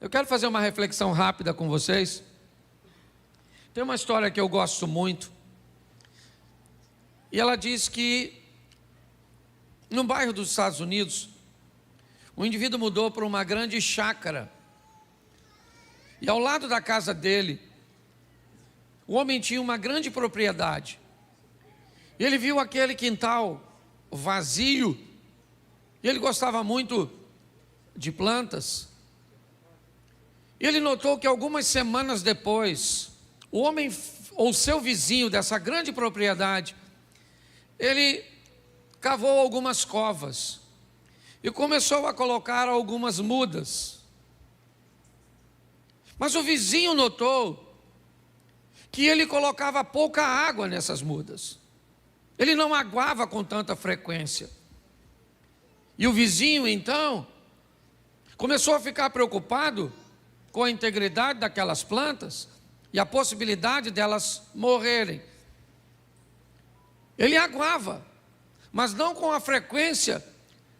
Eu quero fazer uma reflexão rápida com vocês. Tem uma história que eu gosto muito. E ela diz que, num bairro dos Estados Unidos, um indivíduo mudou para uma grande chácara. E ao lado da casa dele, o homem tinha uma grande propriedade. E ele viu aquele quintal vazio. E ele gostava muito de plantas. E ele notou que algumas semanas depois, o homem ou seu vizinho dessa grande propriedade, ele cavou algumas covas e começou a colocar algumas mudas. Mas o vizinho notou que ele colocava pouca água nessas mudas. Ele não aguava com tanta frequência. E o vizinho, então, começou a ficar preocupado com a integridade daquelas plantas e a possibilidade delas morrerem. Ele aguava, mas não com a frequência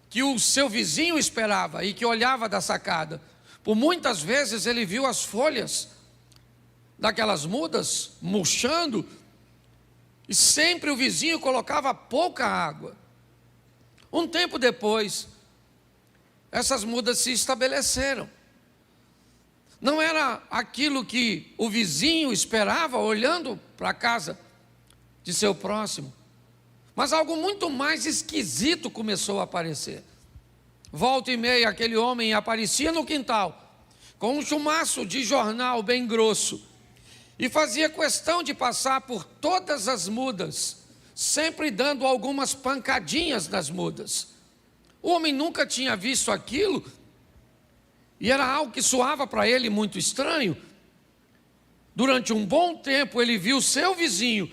que o seu vizinho esperava e que olhava da sacada. Por muitas vezes ele viu as folhas daquelas mudas murchando e sempre o vizinho colocava pouca água. Um tempo depois, essas mudas se estabeleceram. Não era aquilo que o vizinho esperava olhando para a casa de seu próximo, mas algo muito mais esquisito começou a aparecer. Volta e meia aquele homem aparecia no quintal com um chumaço de jornal bem grosso e fazia questão de passar por todas as mudas, sempre dando algumas pancadinhas nas mudas. O homem nunca tinha visto aquilo e era algo que soava para ele muito estranho. Durante um bom tempo ele viu seu vizinho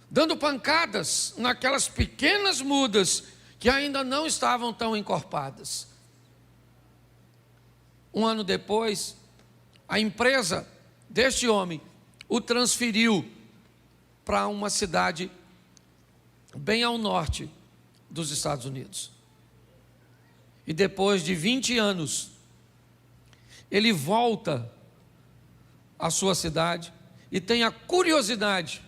dando pancadas naquelas pequenas mudas que ainda não estavam tão encorpadas. Um ano depois, a empresa deste homem o transferiu para uma cidade bem ao norte dos Estados Unidos. E depois de 20 anos, ele volta à sua cidade e tem a curiosidade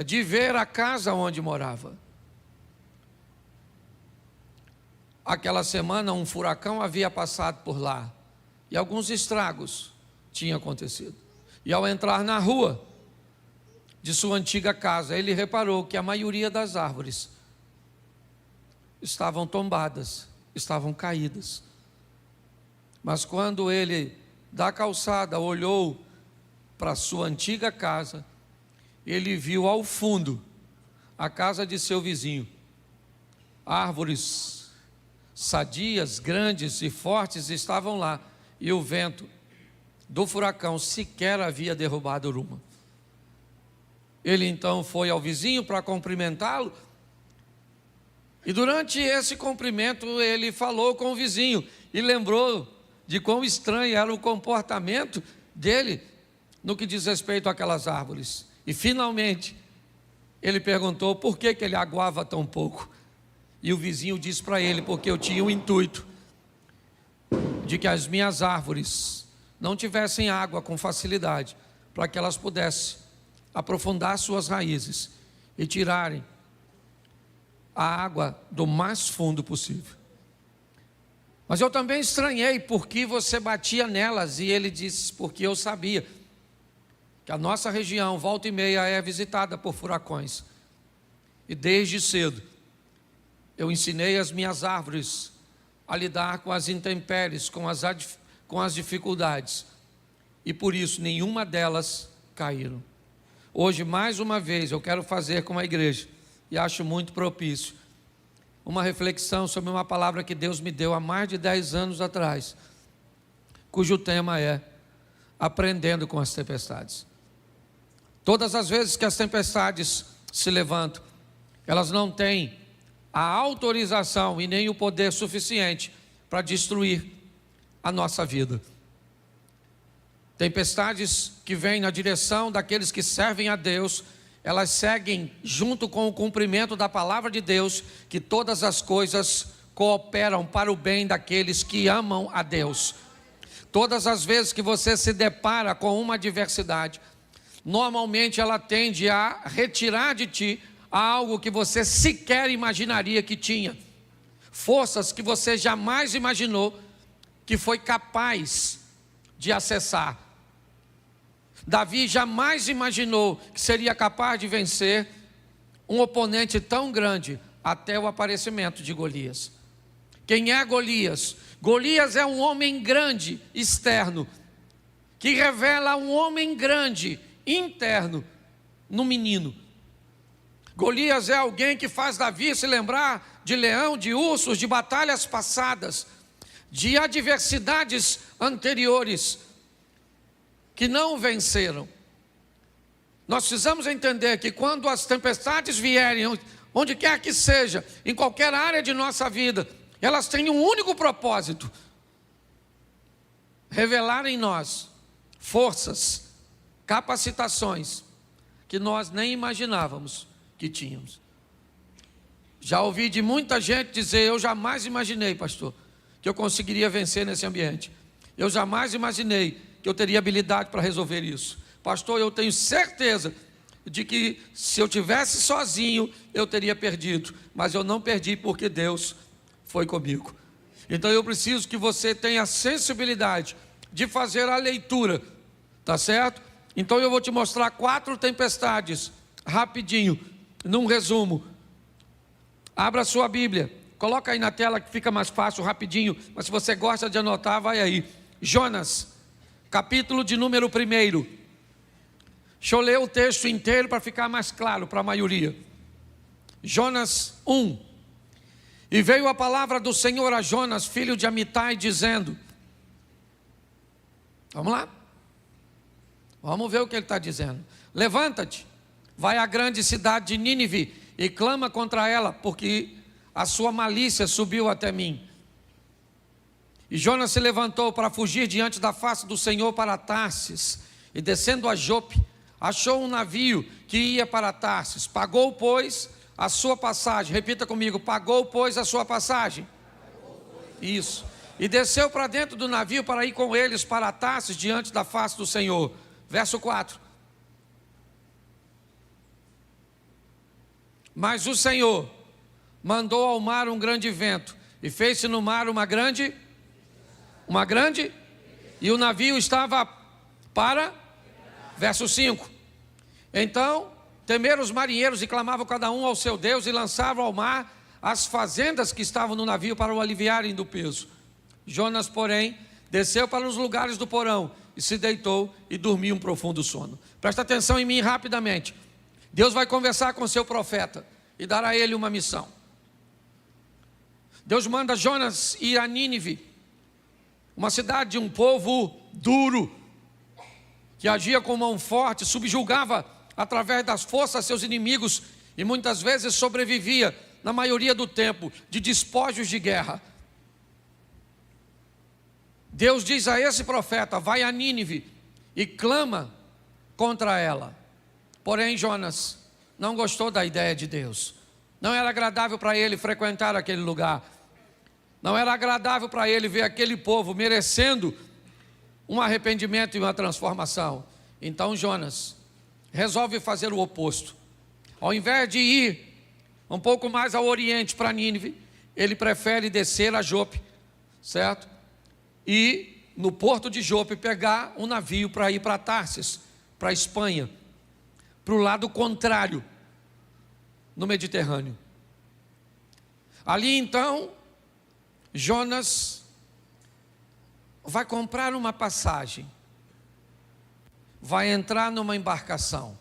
de ver a casa onde morava. Aquela semana um furacão havia passado por lá e alguns estragos tinham acontecido. E ao entrar na rua de sua antiga casa, ele reparou que a maioria das árvores estavam tombadas, estavam caídas. Mas quando ele, da calçada, olhou para sua antiga casa, ele viu ao fundo a casa de seu vizinho. Árvores sadias, grandes e fortes estavam lá, e o vento do furacão sequer havia derrubado uma. Ele então foi ao vizinho para cumprimentá-lo, e durante esse cumprimento ele falou com o vizinho e lembrou de quão estranho era o comportamento dele no que diz respeito àquelas árvores. E finalmente ele perguntou por que ele aguava tão pouco. E o vizinho disse para ele: porque eu tinha o intuito de que as minhas árvores não tivessem água com facilidade, para que elas pudessem aprofundar suas raízes e tirarem a água do mais fundo possível. Mas eu também estranhei porque você batia nelas. E ele disse: porque eu sabia que a nossa região, volta e meia, é visitada por furacões. E desde cedo, eu ensinei as minhas árvores a lidar com as intempéries, com as dificuldades. E por isso, nenhuma delas caíram. Hoje, mais uma vez, eu quero fazer com a igreja, e acho muito propício, uma reflexão sobre uma palavra que Deus me deu há mais de 10 anos atrás, cujo tema é aprendendo com as tempestades. Todas as vezes que as tempestades se levantam, elas não têm a autorização e nem o poder suficiente para destruir a nossa vida. Tempestades que vêm na direção daqueles que servem a Deus, elas seguem junto com o cumprimento da palavra de Deus, que todas as coisas cooperam para o bem daqueles que amam a Deus. Todas as vezes que você se depara com uma adversidade, normalmente ela tende a retirar de ti algo que você sequer imaginaria que tinha. Forças que você jamais imaginou que foi capaz de acessar. Davi jamais imaginou que seria capaz de vencer um oponente tão grande até o aparecimento de Golias. Quem é Golias? Golias é um homem grande, externo, que revela um homem grande, interno, no menino. Golias é alguém que faz Davi se lembrar de leão, de ursos, de batalhas passadas, de adversidades anteriores que não venceram. Nós precisamos entender que quando as tempestades vierem, onde quer que seja, em qualquer área de nossa vida, elas têm um único propósito: revelar em nós forças, capacitações que nós nem imaginávamos que tínhamos. Já ouvi de muita gente dizer: eu jamais imaginei, pastor, que eu conseguiria vencer nesse ambiente. Eu jamais imaginei que eu teria habilidade para resolver isso. Pastor, eu tenho certeza de que se eu tivesse sozinho, eu teria perdido. Mas eu não perdi porque Deus foi comigo. Então eu preciso que você tenha a sensibilidade de fazer a leitura, tá certo? Então eu vou te mostrar 4 tempestades, rapidinho, num resumo. Abra a sua Bíblia, coloca aí na tela que fica mais fácil, rapidinho, mas se você gosta de anotar, vai aí. Jonas, capítulo de número 1. Deixa eu ler o texto inteiro para ficar mais claro para a maioria. Jonas 1. E veio a palavra do Senhor a Jonas, filho de Amitai, dizendo... Vamos lá? Vamos ver o que ele está dizendo. Levanta-te, vai à grande cidade de Nínive e clama contra ela, porque a sua malícia subiu até mim. E Jonas se levantou para fugir diante da face do Senhor para Tarsis, e descendo a Jope, achou um navio que ia para Tarsis. Pagou, pois, a sua passagem. Repita comigo: pagou, pois, a sua passagem. Isso. E desceu para dentro do navio para ir com eles para Tarsis diante da face do Senhor. Verso 4. Mas o Senhor mandou ao mar um grande vento, e fez-se no mar uma grande, e o navio estava para, verso 5. Então temeram os marinheiros e clamavam cada um ao seu Deus, e lançavam ao mar as fazendas que estavam no navio para o aliviarem do peso. Jonas, porém, desceu para os lugares do porão, e se deitou e dormiu um profundo sono. Presta atenção em mim rapidamente. Deus vai conversar com seu profeta e dar a ele uma missão. Deus manda Jonas ir a Nínive, uma cidade de um povo duro, que agia com mão forte, subjugava através das forças seus inimigos e muitas vezes sobrevivia, na maioria do tempo, de despojos de guerra. Deus diz a esse profeta: vai a Nínive e clama contra ela. Porém, Jonas não gostou da ideia de Deus. Não era agradável para ele frequentar aquele lugar. Não era agradável para ele ver aquele povo merecendo um arrependimento e uma transformação. Então Jonas resolve fazer o oposto. Ao invés de ir um pouco mais ao oriente para Nínive, ele prefere descer a Jope, certo? E no porto de Jope pegar um navio para ir para Tarsis, para a Espanha, para o lado contrário, no Mediterrâneo. Ali então, Jonas vai comprar uma passagem, vai entrar numa embarcação,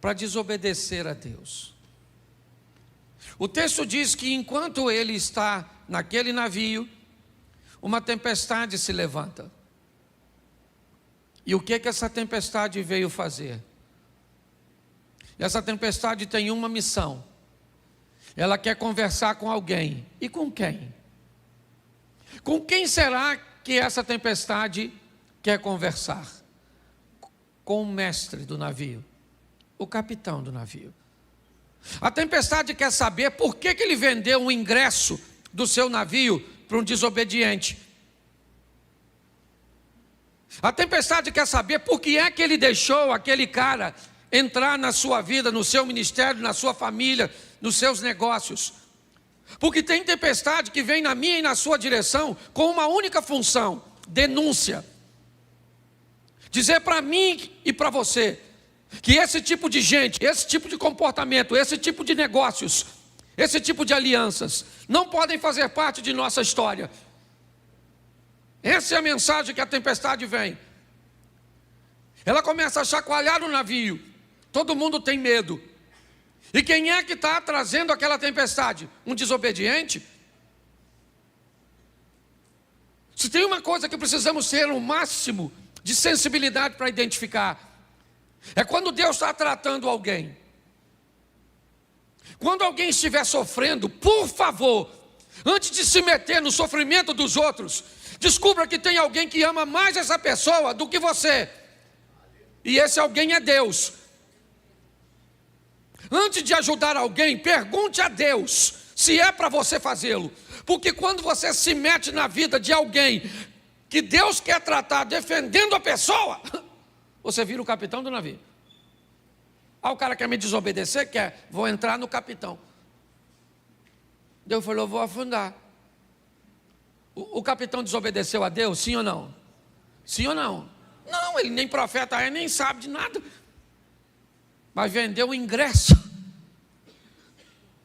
para desobedecer a Deus. O texto diz que enquanto ele está naquele navio, uma tempestade se levanta. E o que essa tempestade veio fazer? Essa tempestade tem uma missão. Ela quer conversar com alguém. E com quem? Com quem será que essa tempestade quer conversar? Com o mestre do navio, o capitão do navio. A tempestade quer saber por que ele vendeu um ingresso do seu navio para um desobediente. A tempestade quer saber por que é que ele deixou aquele cara entrar na sua vida, no seu ministério, na sua família, nos seus negócios. Porque tem tempestade que vem na minha e na sua direção com uma única função: denúncia. Dizer para mim e para você que esse tipo de gente, esse tipo de comportamento, esse tipo de negócios, esse tipo de alianças não podem fazer parte de nossa história. Essa é a mensagem que a tempestade vem. Ela começa a chacoalhar o navio. Todo mundo tem medo. E quem é que está trazendo aquela tempestade? Um desobediente? Se tem uma coisa que precisamos ter o máximo de sensibilidade para identificar, é quando Deus está tratando alguém. Quando alguém estiver sofrendo, por favor, antes de se meter no sofrimento dos outros, descubra que tem alguém que ama mais essa pessoa do que você. E esse alguém é Deus. Antes de ajudar alguém, pergunte a Deus se é para você fazê-lo. Porque quando você se mete na vida de alguém que Deus quer tratar defendendo a pessoa, você vira o capitão do navio. O cara quer me desobedecer? Quer, vou entrar no capitão. Deus falou, vou afundar. O capitão desobedeceu a Deus, sim ou não? Sim ou não? Não, ele nem profeta é, nem sabe de nada. Mas vendeu o ingresso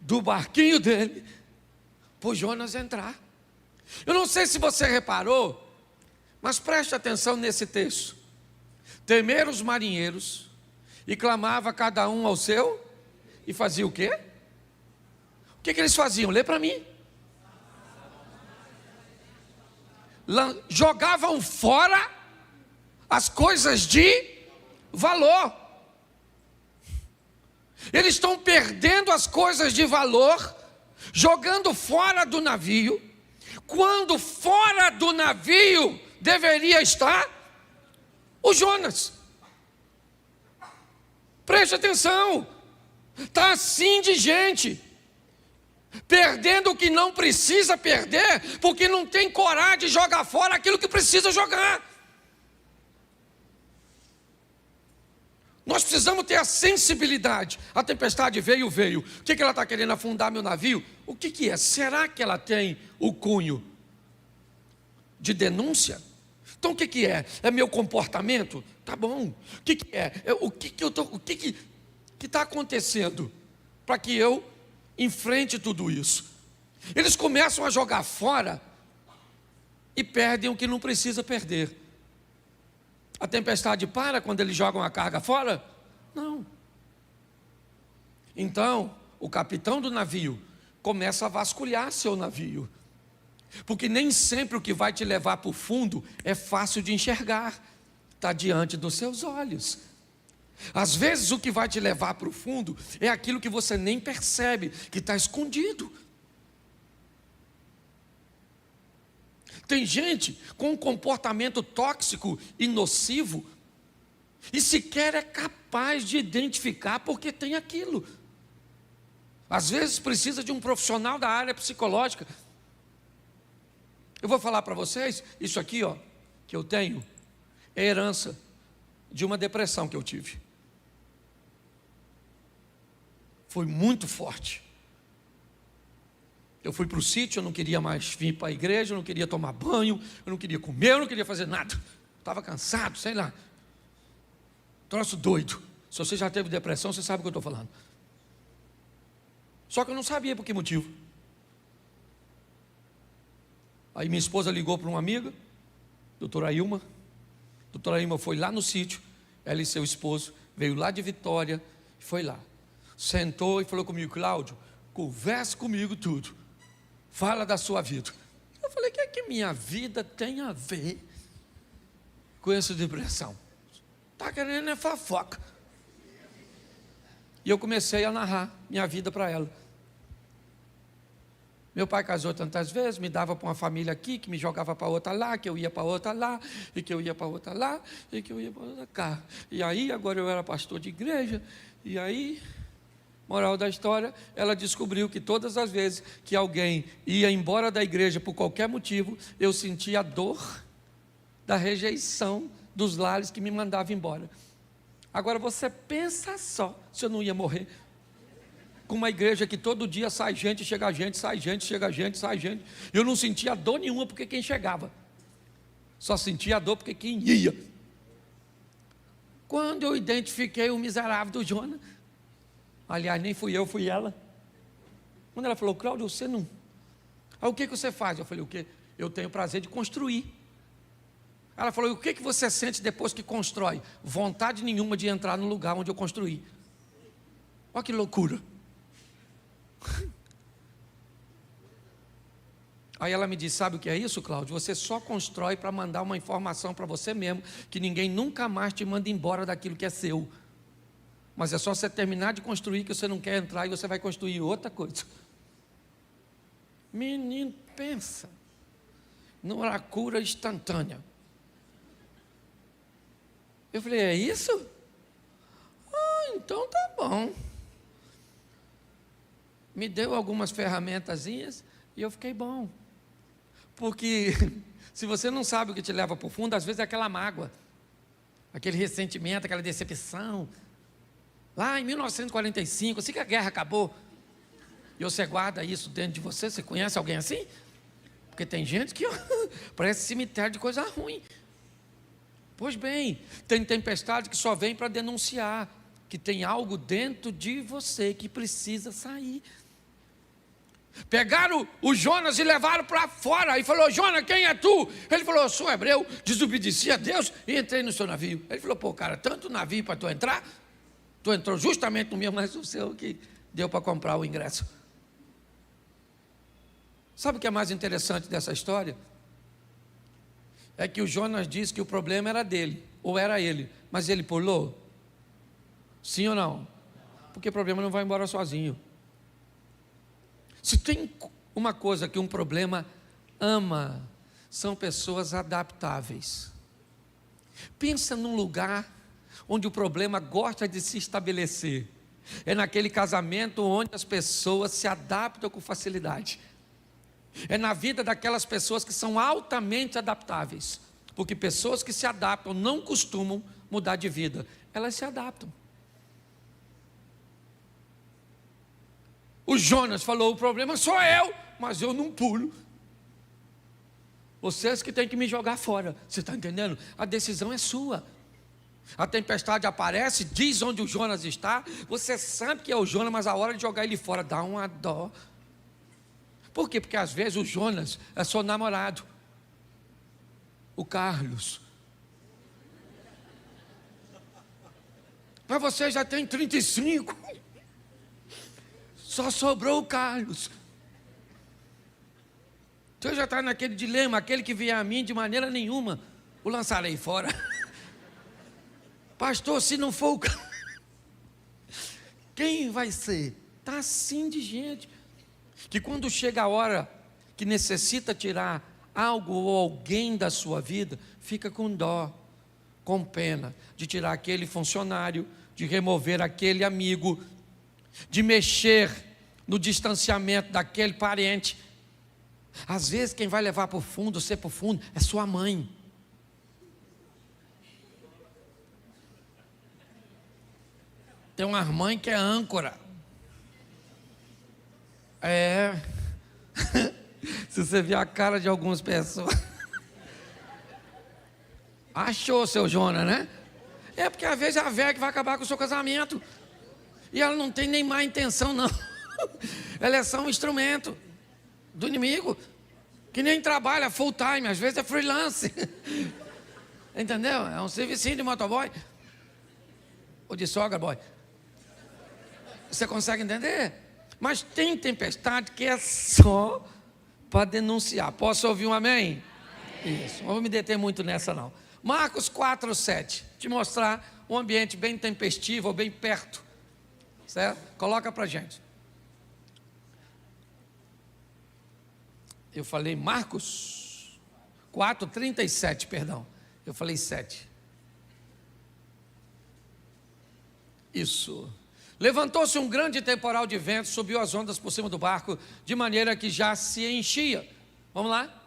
do barquinho dele para o Jonas entrar. Eu não sei se você reparou, mas preste atenção nesse texto. Temeram os marinheiros e clamava cada um ao seu, e fazia o quê? O que eles faziam? Lê para mim. Jogavam fora as coisas de valor. Eles estão perdendo as coisas de valor, jogando fora do navio, quando fora do navio deveria estar o Jonas. Preste atenção, está assim de gente, perdendo o que não precisa perder, porque não tem coragem de jogar fora aquilo que precisa jogar. Nós precisamos ter a sensibilidade. A tempestade veio. O que ela está querendo? Afundar meu navio? O que é? Será que ela tem o cunho de denúncia? Então o que é? É meu comportamento? Tá bom. O que é? O que está acontecendo para que eu enfrente tudo isso? Eles começam a jogar fora e perdem o que não precisa perder. A tempestade para quando eles jogam a carga fora? Não. Então, o capitão do navio começa a vasculhar seu navio. Porque nem sempre o que vai te levar para o fundo é fácil de enxergar. Está diante dos seus olhos. Às vezes o que vai te levar para o fundo é aquilo que você nem percebe, que está escondido. Tem gente com um comportamento tóxico e nocivo e sequer é capaz de identificar porque tem aquilo. Às vezes precisa de um profissional da área psicológica. Eu vou falar para vocês, isso aqui que eu tenho, é herança de uma depressão que eu tive. Foi muito forte. Eu fui para o sítio, eu não queria mais vir para a igreja, eu não queria tomar banho, eu não queria comer, eu não queria fazer nada. Estava cansado, sei lá. Troço doido. Se você já teve depressão, você sabe o que eu estou falando. Só que eu não sabia por que motivo. Aí minha esposa ligou para uma amiga, doutora Ilma. Doutora Ilma foi lá no sítio, ela e seu esposo, veio lá de Vitória, foi lá. Sentou e falou comigo, Cláudio, converse comigo tudo. Fala da sua vida. Eu falei, o que é que minha vida tem a ver com essa depressão? Está querendo é fofoca. E eu comecei a narrar minha vida para ela. Meu pai casou tantas vezes, me dava para uma família aqui, que me jogava para outra lá, que eu ia para outra lá, e que eu ia para outra lá, e que eu ia para outra cá. E aí, agora eu era pastor de igreja, e aí... Moral da história, ela descobriu que todas as vezes que alguém ia embora da igreja por qualquer motivo, eu sentia dor da rejeição dos lares que me mandavam embora. Agora você pensa só se eu não ia morrer com uma igreja que todo dia sai gente, chega gente, sai gente, chega gente, sai gente. Eu não sentia dor nenhuma porque quem chegava, só sentia dor porque quem ia. Quando eu identifiquei o miserável do Jonas, aliás, nem fui eu, fui ela. Quando ela falou: Cláudio, você não... Aí, o que você faz? Eu falei: o quê? Eu tenho o prazer de construir. Ela falou: e o que você sente depois que constrói? Vontade nenhuma de entrar no lugar onde eu construí. Olha que loucura. Aí ela me disse: sabe o que é isso, Cláudio? Você só constrói para mandar uma informação para você mesmo, que ninguém nunca mais te manda embora daquilo que é seu. Mas é só você terminar de construir que você não quer entrar e você vai construir outra coisa. Menino, pensa numa cura instantânea. Eu falei: é isso? Então tá bom. Me deu algumas ferramentazinhas e eu fiquei bom. Porque se você não sabe o que te leva para o fundo, às vezes é aquela mágoa, aquele ressentimento, aquela decepção. Lá em 1945, assim que a guerra acabou, e você guarda isso dentro de você. Você conhece alguém assim? Porque tem gente que parece cemitério de coisa ruim. Pois bem, tem tempestade que só vem para denunciar que tem algo dentro de você que precisa sair. Pegaram o Jonas e levaram para fora e falou: Jonas, quem é tu? Ele falou: eu sou hebreu, desobedeci a Deus e entrei no seu navio. Ele falou: pô, cara, tanto navio para tu entrar? Tu entrou justamente no meu, mas o seu que deu para comprar o ingresso. Sabe o que é mais interessante dessa história? É que o Jonas disse que o problema era dele, ou era ele, mas ele pulou? Sim ou não? Porque o problema não vai embora sozinho. Se tem uma coisa que um problema ama, são pessoas adaptáveis. Pensa num lugar onde o problema gosta de se estabelecer. É naquele casamento onde as pessoas se adaptam com facilidade. É na vida daquelas pessoas que são altamente adaptáveis. Porque pessoas que se adaptam não costumam mudar de vida. Elas se adaptam. O Jonas falou: o problema sou eu, mas eu não pulo. Vocês que têm que me jogar fora. Você está entendendo? A decisão é sua. A tempestade aparece, diz onde o Jonas está. Você sabe que é o Jonas, mas a hora de jogar ele fora dá uma dó. Por quê? Porque às vezes o Jonas é seu namorado, o Carlos. Mas você já tem 35. Só sobrou o Carlos. Você já está naquele dilema: aquele que vier a mim, de maneira nenhuma o lançarei fora. Pastor, se não for o Carlos, quem vai ser? Está assim de gente, que quando chega a hora que necessita tirar algo ou alguém da sua vida, fica com dó, com pena, de tirar aquele funcionário, de remover aquele amigo, de mexer no distanciamento daquele parente. Às vezes quem vai levar para o fundo, você para o fundo, é sua mãe. Tem uma mãe que é âncora. Se você ver a cara de algumas pessoas. Achou, seu Jonas, né? É porque às vezes é a velha que vai acabar com o seu casamento. E ela não tem nem má intenção, não. Ela é só um instrumento do inimigo, que nem trabalha full time, às vezes é freelance. Entendeu? É um servicinho de motoboy. Ou de sogra boy. Você consegue entender? Mas tem tempestade que é só para denunciar. Posso ouvir um amém? Amém. Isso, não vou me deter muito nessa não. Marcos 4:7, te mostrar um ambiente bem tempestivo, ou bem perto. Certo? Coloca para a gente. Eu falei Marcos 4:37, perdão. Eu falei 7. Isso. Levantou-se um grande temporal de vento, subiu as ondas por cima do barco, de maneira que já se enchia. Vamos lá?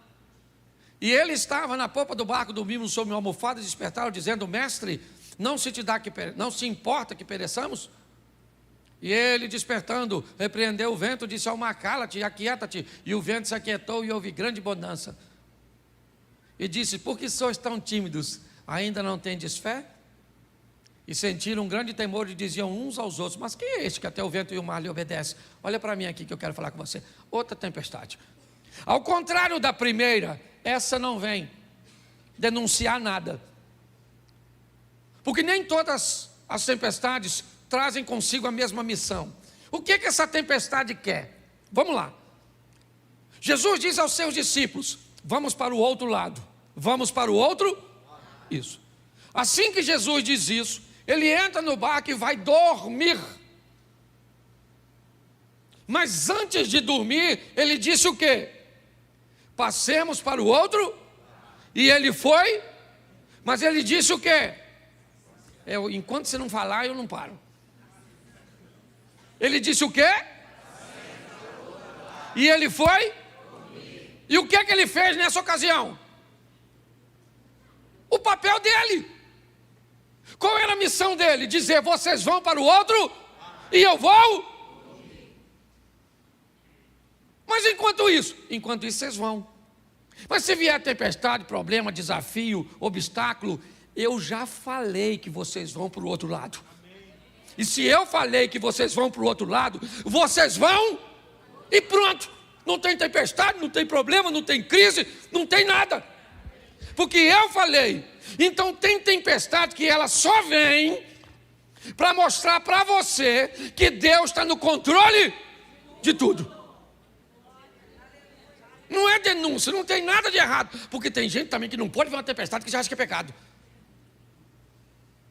E ele estava na popa do barco, dormindo sobre uma almofada, despertaram, dizendo: mestre, não se importa que pereçamos? E ele, despertando, repreendeu o vento, disse ao mar: cala-te, aquieta-te. E o vento se aquietou e houve grande bonança. E disse: por que sois tão tímidos? Ainda não tendes fé? E sentiram um grande temor e diziam uns aos outros: mas quem é este que até o vento e o mar lhe obedecem? Olha para mim aqui que eu quero falar com você. Outra tempestade. Ao contrário da primeira, essa não vem denunciar nada. Porque nem todas as tempestades trazem consigo a mesma missão. O que essa tempestade quer? Vamos lá. Jesus diz aos seus discípulos: vamos para o outro lado. Vamos para o outro? Isso. Assim que Jesus diz isso, ele entra no barco e vai dormir. Mas antes de dormir, ele disse o quê? Passemos para o outro. E ele foi. Mas ele disse o quê? Enquanto você não falar, eu não paro. Ele disse o quê? E ele foi? E o que ele fez nessa ocasião? O papel dele. Qual era a missão dele? Dizer: vocês vão para o outro e eu vou. Mas enquanto isso vocês vão. Mas se vier tempestade, problema, desafio, obstáculo, eu já falei que vocês vão para o outro lado. E se eu falei que vocês vão para o outro lado, vocês vão e pronto. Não tem tempestade, não tem problema, não tem crise, não tem nada. Porque eu falei. Então tem tempestade que ela só vem para mostrar para você que Deus está no controle de tudo. Não é denúncia, não tem nada de errado. Porque tem gente também que não pode ver uma tempestade que já acha que é pecado.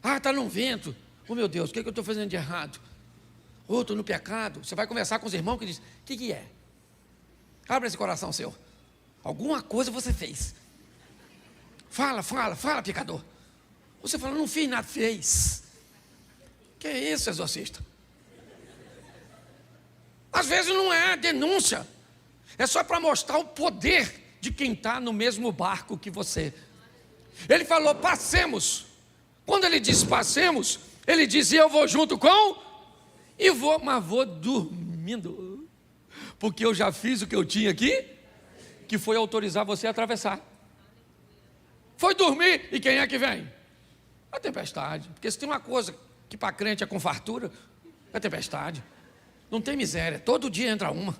Ah, está num vento. Oh meu Deus, o que eu estou fazendo de errado? Oh, estou no pecado. Você vai conversar com os irmãos que dizem: o que é? Abre esse coração seu. Alguma coisa você fez. Fala, pecador. Você fala: não fiz nada, fez. Que é isso, exorcista? Às vezes não é denúncia. É só para mostrar o poder de quem está no mesmo barco que você. Ele falou: passemos. Quando ele disse passemos, ele dizia: eu vou junto com, e vou, mas vou dormindo. Porque eu já fiz o que eu tinha aqui, que foi autorizar você a atravessar. Foi dormir, e quem é que vem? A tempestade. Porque se tem uma coisa que para crente é com fartura, é tempestade. Não tem miséria, todo dia entra uma.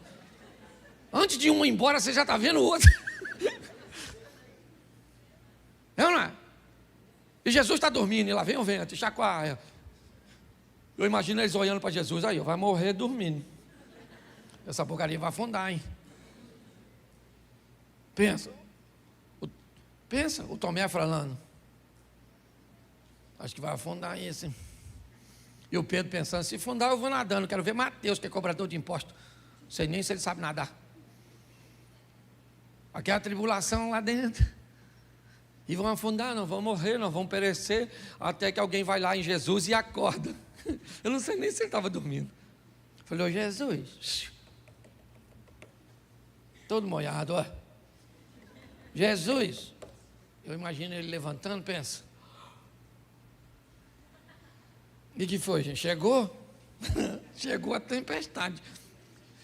Antes de uma ir embora, você já está vendo outra. É ou não é? E Jesus está dormindo, e lá vem o vento, e chacoalha. Eu imagino eles olhando para Jesus: aí, vai morrer dormindo. Essa porcaria vai afundar, hein? Pensa, o Tomé falando: acho que vai afundar isso, hein? E o Pedro pensando: se afundar eu vou nadando, quero ver Mateus, que é cobrador de imposto. Não sei nem se ele sabe nadar. Aquela tribulação lá dentro. E vão afundar, não vão morrer, não vão perecer, até que alguém vai lá em Jesus e acorda. Eu não sei nem se ele estava dormindo. Falei: ô Jesus, todo molhado, ó. Jesus, eu imagino ele levantando, pensa: e que foi, gente? Chegou? Chegou a tempestade.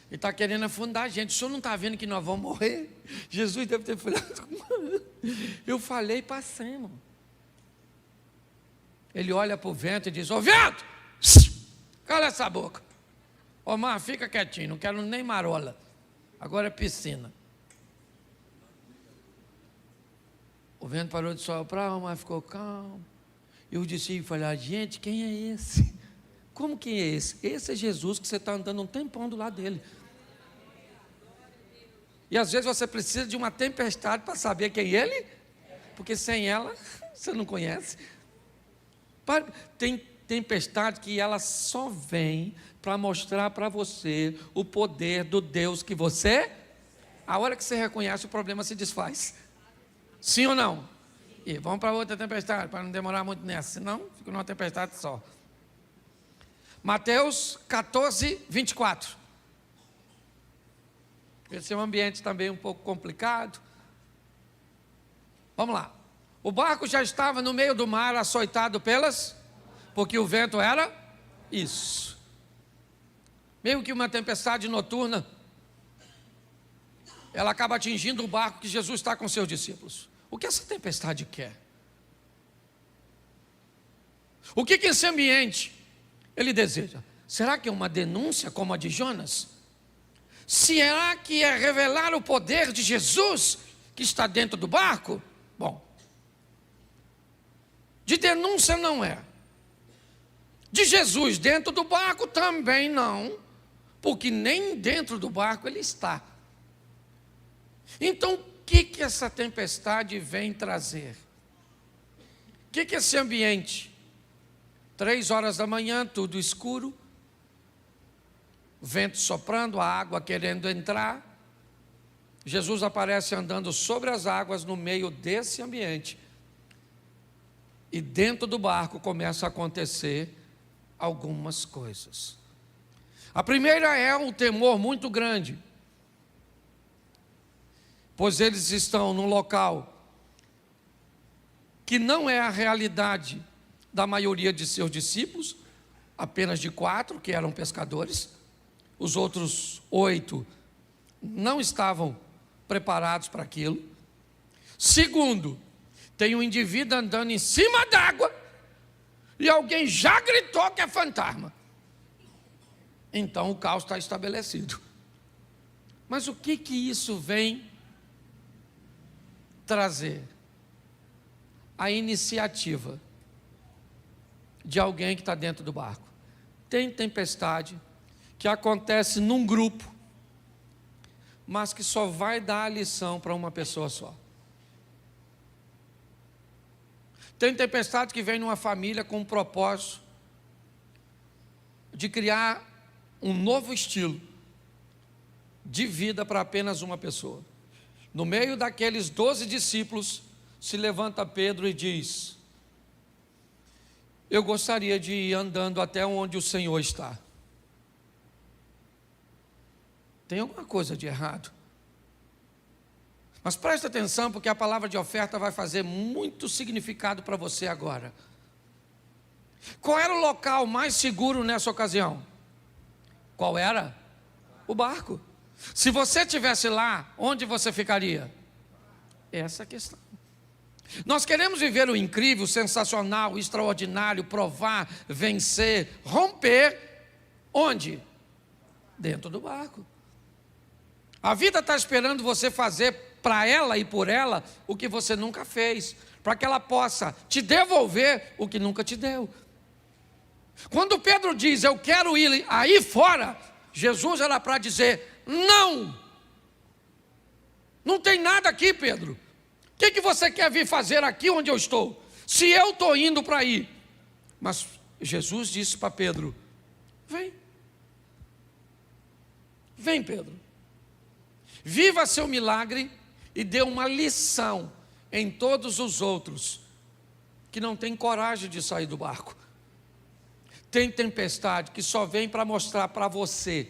Ele está querendo afundar a gente. O senhor não está vendo que nós vamos morrer? Jesus deve ter falado: eu falei, passemos. Ele olha para o vento e diz: ô vento, cala essa boca. Ô mar, fica quietinho, não quero nem marola. Agora é piscina. O vento parou de soprar, o mar ficou calmo. E os discípulos falaram: gente, quem é esse? Como que é esse? Esse é Jesus que você está andando um tempão do lado dele. E às vezes você precisa de uma tempestade para saber quem ele é, porque sem ela você não conhece. Tem tempestade que ela só vem para mostrar para você o poder do Deus que você. A hora que você reconhece, o problema se desfaz. Sim ou não? E vamos para outra tempestade, para não demorar muito nessa, senão fica numa tempestade só. Mateus 14, 24. Esse é um ambiente também um pouco complicado. Vamos lá. O barco já estava no meio do mar, açoitado porque o vento era isso. Meio que uma tempestade noturna. Ela acaba atingindo o barco que Jesus está com seus discípulos. O que essa tempestade quer? O que esse ambiente ele deseja? Será que é uma denúncia como a de Jonas? Será que é revelar o poder de Jesus que está dentro do barco? Bom, de denúncia não é. De Jesus dentro do barco também não, porque nem dentro do barco ele está. Então, o que essa tempestade vem trazer? O que esse ambiente? 3 horas da manhã, tudo escuro, vento soprando, a água querendo entrar. Jesus aparece andando sobre as águas no meio desse ambiente. E dentro do barco começa a acontecer algumas coisas. A primeira é um temor muito grande, pois eles estão num local que não é a realidade da maioria de seus discípulos, apenas de 4 que eram pescadores. Os outros 8 não estavam preparados para aquilo. Segundo, tem um indivíduo andando em cima d'água e alguém já gritou que é fantasma. Então o caos está estabelecido. Mas o que isso vem trazer? A iniciativa de alguém que está dentro do barco. Tem tempestade que acontece num grupo, mas que só vai dar a lição para uma pessoa só. Tem tempestade que vem numa família com um propósito de criar um novo estilo de vida para apenas uma pessoa. No meio daqueles 12 discípulos, se levanta Pedro e diz: eu gostaria de ir andando até onde o Senhor está. Tem alguma coisa de errado. Mas presta atenção, porque a palavra de oferta vai fazer muito significado para você agora. Qual era o local mais seguro nessa ocasião? Qual era? O barco. Se você estivesse lá, onde você ficaria? Essa é a questão. Nós queremos viver o incrível, o sensacional, o extraordinário, provar, vencer, romper. Onde? Dentro do barco. A vida está esperando você fazer para ela e por ela o que você nunca fez, para que ela possa te devolver o que nunca te deu. Quando Pedro diz, eu quero ir aí fora, Jesus era para dizer, não. Não tem nada aqui, Pedro. O que você quer vir fazer aqui onde eu estou? Se eu estou indo para aí. Mas Jesus disse para Pedro, vem. Vem, Pedro. Viva seu milagre e dê uma lição em todos os outros que não têm coragem de sair do barco. Tem tempestade que só vem para mostrar para você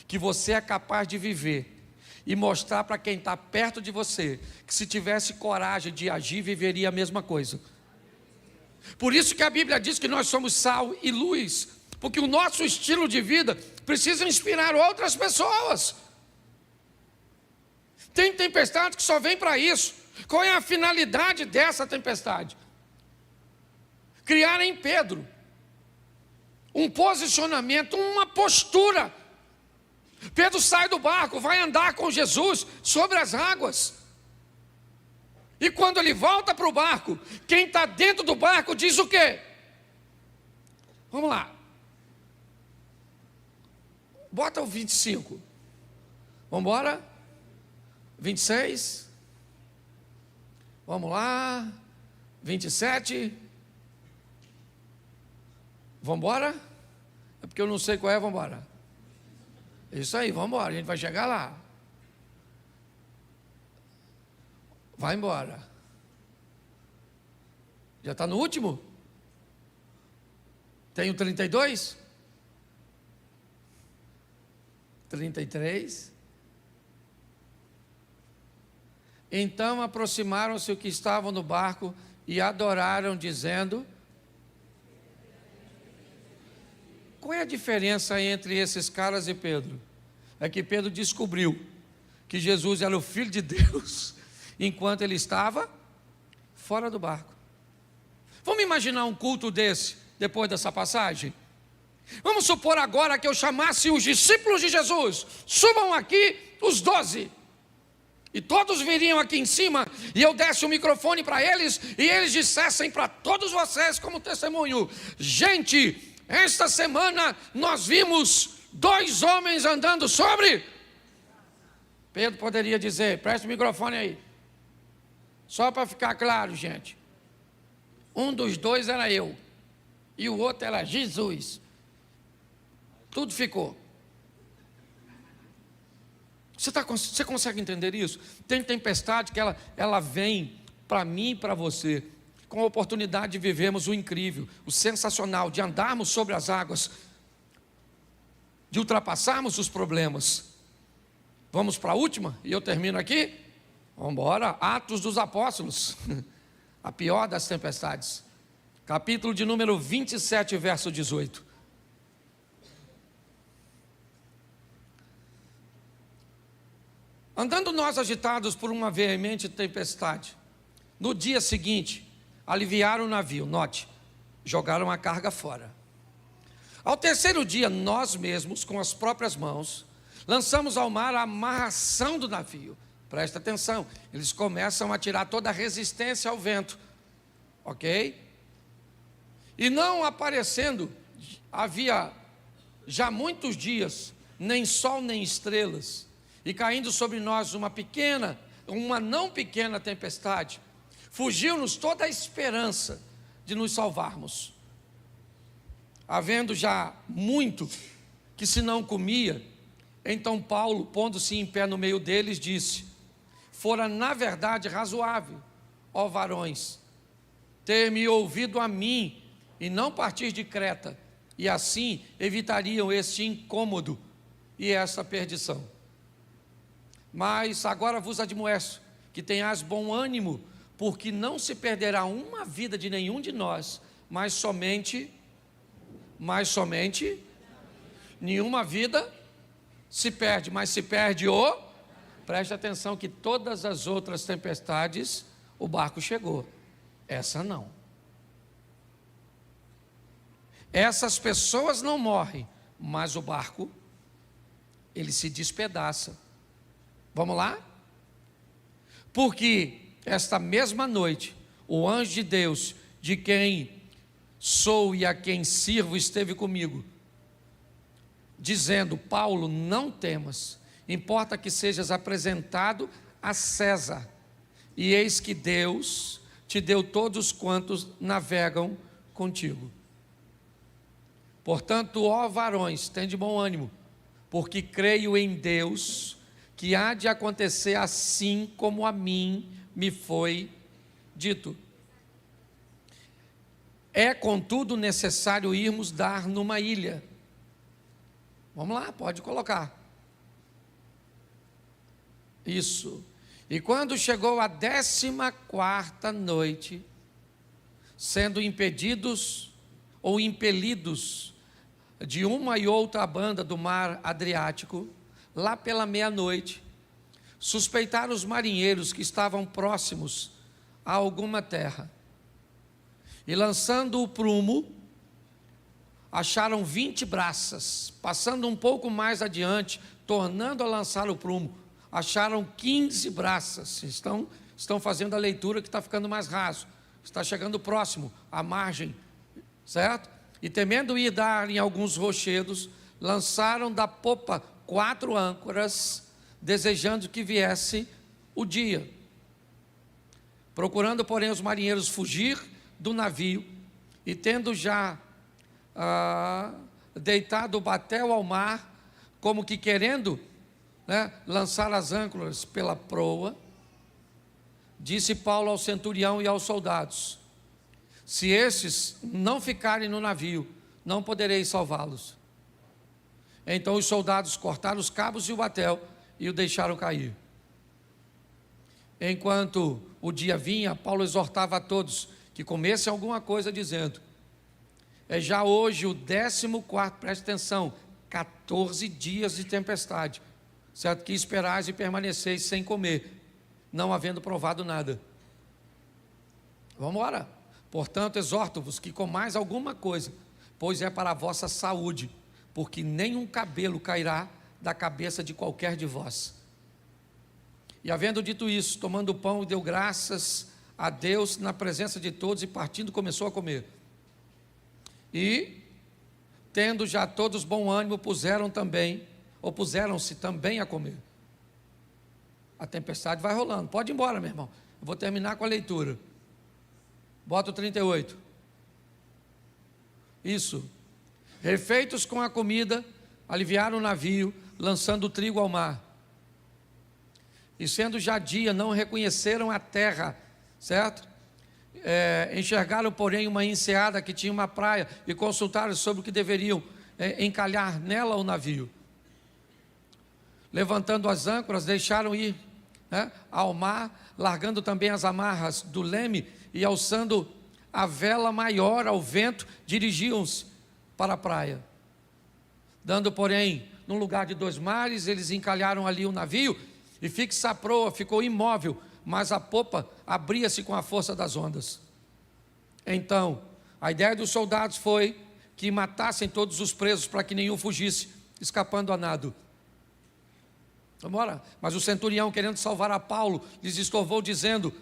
que você é capaz de viver e mostrar para quem está perto de você que se tivesse coragem de agir, viveria a mesma coisa. Por isso que a Bíblia diz que nós somos sal e luz, porque o nosso estilo de vida precisa inspirar outras pessoas. Tem tempestade que só vem para isso. Qual é a finalidade dessa tempestade? Criar em Pedro um posicionamento, uma postura. Pedro sai do barco, vai andar com Jesus sobre as águas. E quando ele volta para o barco, quem está dentro do barco diz o quê? Vamos lá. Bota o 25. Vamos embora? 26. Vamos lá. 27. Vamos embora? É porque eu não sei qual é, vamos embora. Isso aí, vamos embora, a gente vai chegar lá. Vai embora. Já está no último? Tem o 32? 33? Então aproximaram-se os que estavam no barco e adoraram, dizendo... Qual é a diferença entre esses caras e Pedro? É que Pedro descobriu que Jesus era o Filho de Deus, enquanto ele estava fora do barco. Vamos imaginar um culto desse, depois dessa passagem? Vamos supor agora que eu chamasse os discípulos de Jesus, subam aqui os 12, e todos viriam aqui em cima, e eu desse o microfone para eles, e eles dissessem para todos vocês como testemunho: gente, esta semana nós vimos 2 homens andando sobre... Pedro poderia dizer: preste o microfone aí. Só para ficar claro, gente. Um dos 2 era eu, e o outro era Jesus. Tudo ficou. Você consegue entender isso? Tem tempestade que ela vem para mim e para você, com a oportunidade de vivermos o incrível, o sensacional, de andarmos sobre as águas, de ultrapassarmos os problemas. Vamos para a última, e eu termino aqui? Vamos embora. Atos dos Apóstolos, a pior das tempestades, capítulo de número 27, verso 18. Andando nós agitados por uma veemente tempestade, no dia seguinte, aliviaram o navio, note, jogaram a carga fora. Ao 3º dia, nós mesmos, com as próprias mãos, lançamos ao mar a amarração do navio. Presta atenção, eles começam a tirar toda a resistência ao vento, ok? E não aparecendo, havia já muitos dias, nem sol nem estrelas, e caindo sobre nós uma não pequena tempestade, fugiu-nos toda a esperança de nos salvarmos. Havendo já muito que se não comia, então Paulo, pondo-se em pé no meio deles, disse: fora na verdade razoável, ó varões, ter-me ouvido a mim e não partir de Creta, e assim evitariam este incômodo e essa perdição. Mas agora vos admoesto que tenhais bom ânimo, porque não se perderá uma vida de nenhum de nós, mas somente nenhuma vida se perde, mas se perde preste atenção que todas as outras tempestades, o barco chegou, essa não. Essas pessoas não morrem, mas o barco, ele se despedaça. Vamos lá? Porque esta mesma noite, o anjo de Deus, de quem sou e a quem sirvo, esteve comigo, dizendo: Paulo, não temas, importa que sejas apresentado a César, e eis que Deus te deu todos quantos navegam contigo. Portanto, ó varões, tende bom ânimo, porque creio em Deus, que há de acontecer assim como a mim me foi dito. É, contudo, necessário irmos dar numa ilha. Vamos lá, pode colocar. Isso. E quando chegou a 14ª noite, sendo impedidos ou impelidos de uma e outra banda do mar Adriático, lá pela meia-noite, suspeitaram os marinheiros que estavam próximos a alguma terra, e lançando o prumo, acharam 20 braças. Passando um pouco mais adiante, tornando a lançar o prumo, acharam 15 braças. Estão fazendo a leitura que está ficando mais raso, está chegando próximo à margem, certo? E temendo ir dar em alguns rochedos, lançaram da popa 4 âncoras, desejando que viesse o dia. Procurando, porém, os marinheiros fugir do navio, e tendo já deitado o batel ao mar, como que querendo, lançar as âncoras pela proa, disse Paulo ao centurião e aos soldados: se estes não ficarem no navio, não poderei salvá-los. Então os soldados cortaram os cabos e o batel e o deixaram cair. Enquanto o dia vinha, Paulo exortava a todos que comessem alguma coisa, dizendo: é já hoje o 14º, preste atenção, 14 dias de tempestade, certo? Que esperais e permaneceis sem comer, não havendo provado nada. Vamos embora. Portanto, exorto-vos que comais alguma coisa, pois é para a vossa saúde, porque nenhum cabelo cairá da cabeça de qualquer de vós. E havendo dito isso, tomando o pão, deu graças a Deus na presença de todos, e partindo começou a comer. E, tendo já todos bom ânimo, puseram-se também a comer. A tempestade vai rolando. Pode ir embora, meu irmão. Eu vou terminar com a leitura. Bota o 38. Isso. Refeitos com a comida, aliviaram o navio, lançando o trigo ao mar. E sendo já dia, não reconheceram a terra, certo? Enxergaram, porém, uma enseada que tinha uma praia, e consultaram sobre o que deveriam encalhar nela o navio. Levantando as âncoras, deixaram ir ao mar, largando também as amarras do leme, e alçando a vela maior ao vento, dirigiam-se para a praia. Dando, porém, num lugar de 2 mares, eles encalharam ali o navio, e fixa a proa ficou imóvel, mas a popa abria-se com a força das ondas. Então, a ideia dos soldados foi que matassem todos os presos, para que nenhum fugisse, escapando a nado. Vamos embora. Mas o centurião, querendo salvar a Paulo, lhes estorvou, dizendo,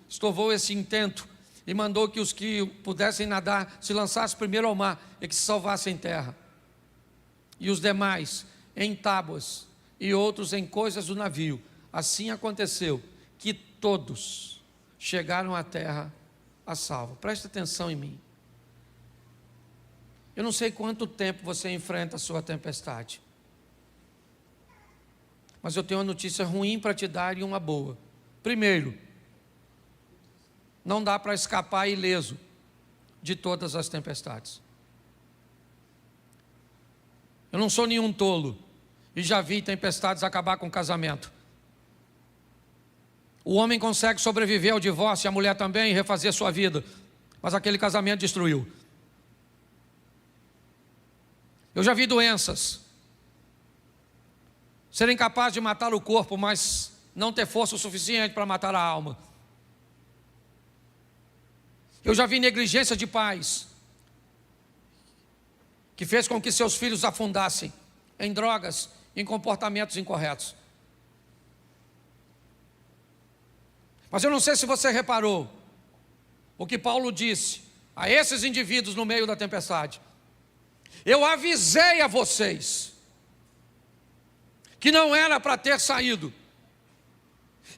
estorvou esse intento, e mandou que os que pudessem nadar se lançassem primeiro ao mar, e que se salvassem em terra. E os demais em tábuas, e outros em coisas do navio. Assim aconteceu, que todos chegaram à terra a salvo. Preste atenção em mim. Eu não sei quanto tempo você enfrenta a sua tempestade, mas eu tenho uma notícia ruim para te dar e uma boa. Primeiro, não dá para escapar ileso de todas as tempestades. Eu não sou nenhum tolo, e já vi tempestades acabar com o casamento. O homem consegue sobreviver ao divórcio, e a mulher também, e refazer sua vida, mas aquele casamento destruiu. Eu já vi doenças serem capazes de matar o corpo, mas não ter força o suficiente para matar a alma. Eu já vi negligência de pais que fez com que seus filhos afundassem em drogas, em comportamentos incorretos. Mas eu não sei se você reparou o que Paulo disse a esses indivíduos no meio da tempestade. Eu avisei a vocês que não era para ter saído.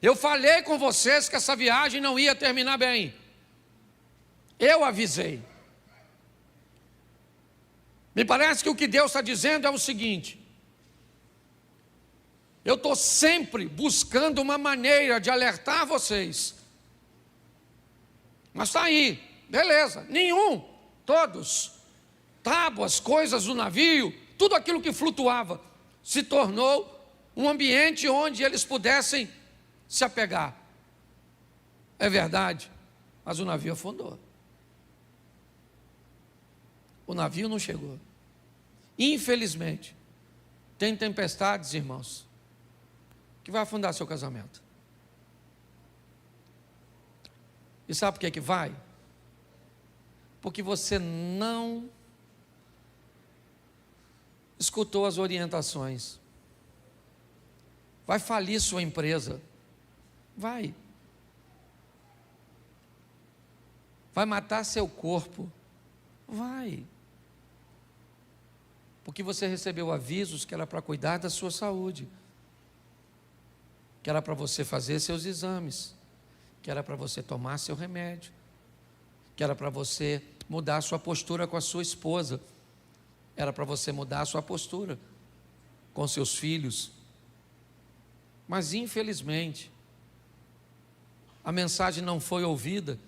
Eu falei com vocês que essa viagem não ia terminar bem. Eu avisei. Me parece que o que Deus está dizendo é o seguinte: eu estou sempre buscando uma maneira de alertar vocês. Mas está aí, beleza, nenhum, todos, tábuas, coisas do navio, tudo aquilo que flutuava, se tornou um ambiente onde eles pudessem se apegar. É verdade, mas o navio afundou. O navio não chegou. Infelizmente, tem tempestades, irmãos, que vai afundar seu casamento. E sabe por que vai? Porque você não escutou as orientações. Vai falir sua empresa. Vai matar seu corpo. Vai. Porque você recebeu avisos que era para cuidar da sua saúde, que era para você fazer seus exames, que era para você tomar seu remédio, que era para você mudar a sua postura com a sua esposa, era para você mudar a sua postura com seus filhos. Mas infelizmente a mensagem não foi ouvida,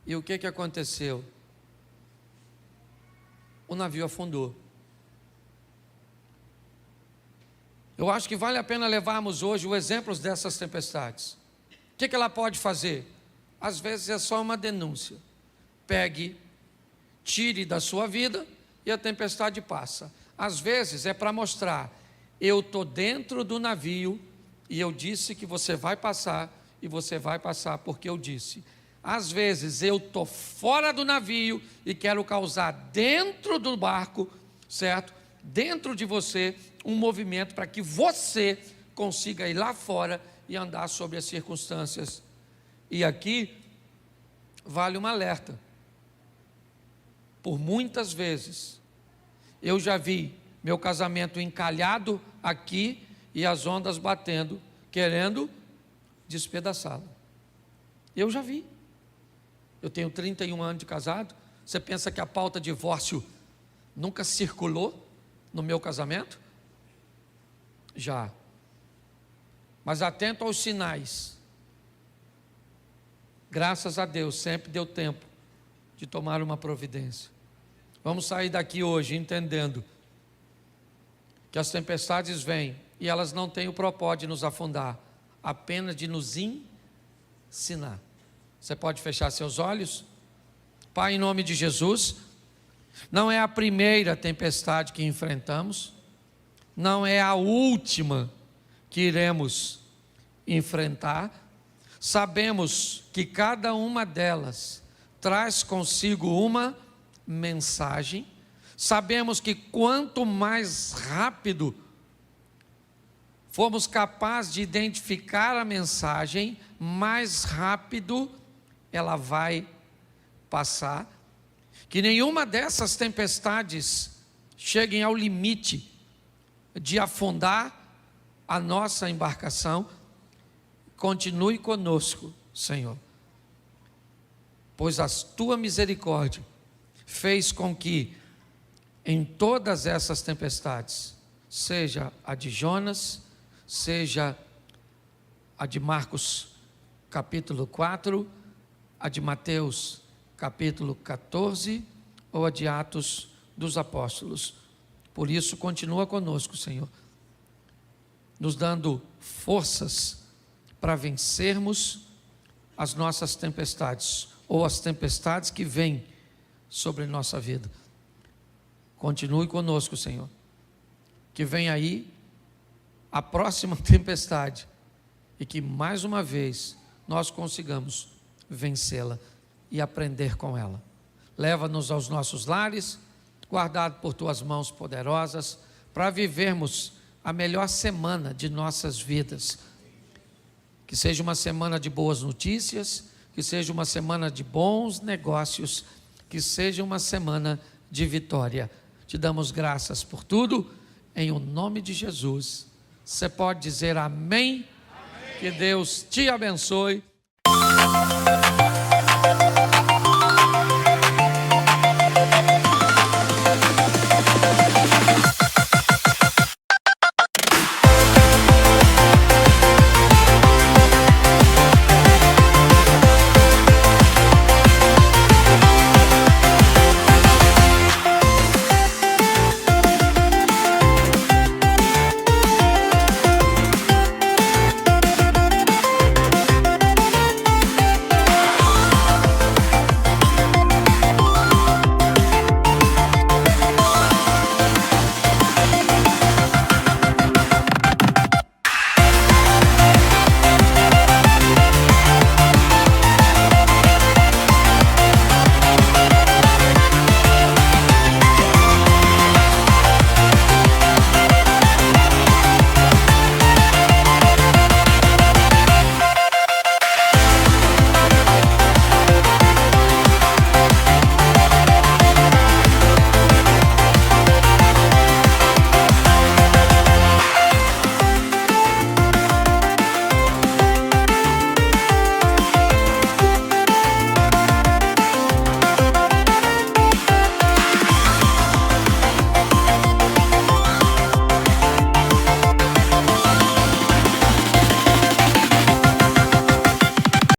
e o que aconteceu? O navio afundou. Eu acho que vale a pena levarmos hoje os exemplos dessas tempestades. O que ela pode fazer? Às vezes é só uma denúncia. Pegue, tire da sua vida e a tempestade passa. Às vezes é para mostrar, eu estou dentro do navio e eu disse que você vai passar, e você vai passar porque eu disse. Às vezes eu estou fora do navio e quero causar dentro do barco, certo? Dentro de você, um movimento para que você consiga ir lá fora e andar sobre as circunstâncias. E aqui vale um alerta. Por muitas vezes eu já vi meu casamento encalhado aqui e as ondas batendo, querendo despedaçá-lo. Eu já vi. Eu tenho 31 anos de casado. Você pensa que a pauta divórcio nunca circulou no meu casamento? Já. Mas atento aos sinais. Graças a Deus, sempre deu tempo de tomar uma providência. Vamos sair daqui hoje entendendo que as tempestades vêm e elas não têm o propósito de nos afundar, apenas de nos ensinar. Você pode fechar seus olhos? Pai, em nome de Jesus, não é a primeira tempestade que enfrentamos, não é a última que iremos enfrentar. Sabemos que cada uma delas traz consigo uma mensagem. Sabemos que quanto mais rápido formos capazes de identificar a mensagem, mais rápido ela vai passar. Que nenhuma dessas tempestades cheguem ao limite de afundar a nossa embarcação. Continue conosco, Senhor, pois a tua misericórdia fez com que em todas essas tempestades, seja a de Jonas, seja a de Marcos capítulo 4, a de Mateus capítulo 14, ou a de Atos dos Apóstolos. Por isso, continua conosco, Senhor, nos dando forças para vencermos as nossas tempestades, ou as tempestades que vêm sobre nossa vida. Continue conosco, Senhor, que vem aí a próxima tempestade, e que mais uma vez nós consigamos vencê-la e aprender com ela. Leva-nos aos nossos lares, guardado por tuas mãos poderosas, para vivermos a melhor semana de nossas vidas. Que seja uma semana de boas notícias, que seja uma semana de bons negócios, que seja uma semana de vitória. Te damos graças por tudo, em o nome de Jesus. Você pode dizer amém? Amém. Que Deus te abençoe.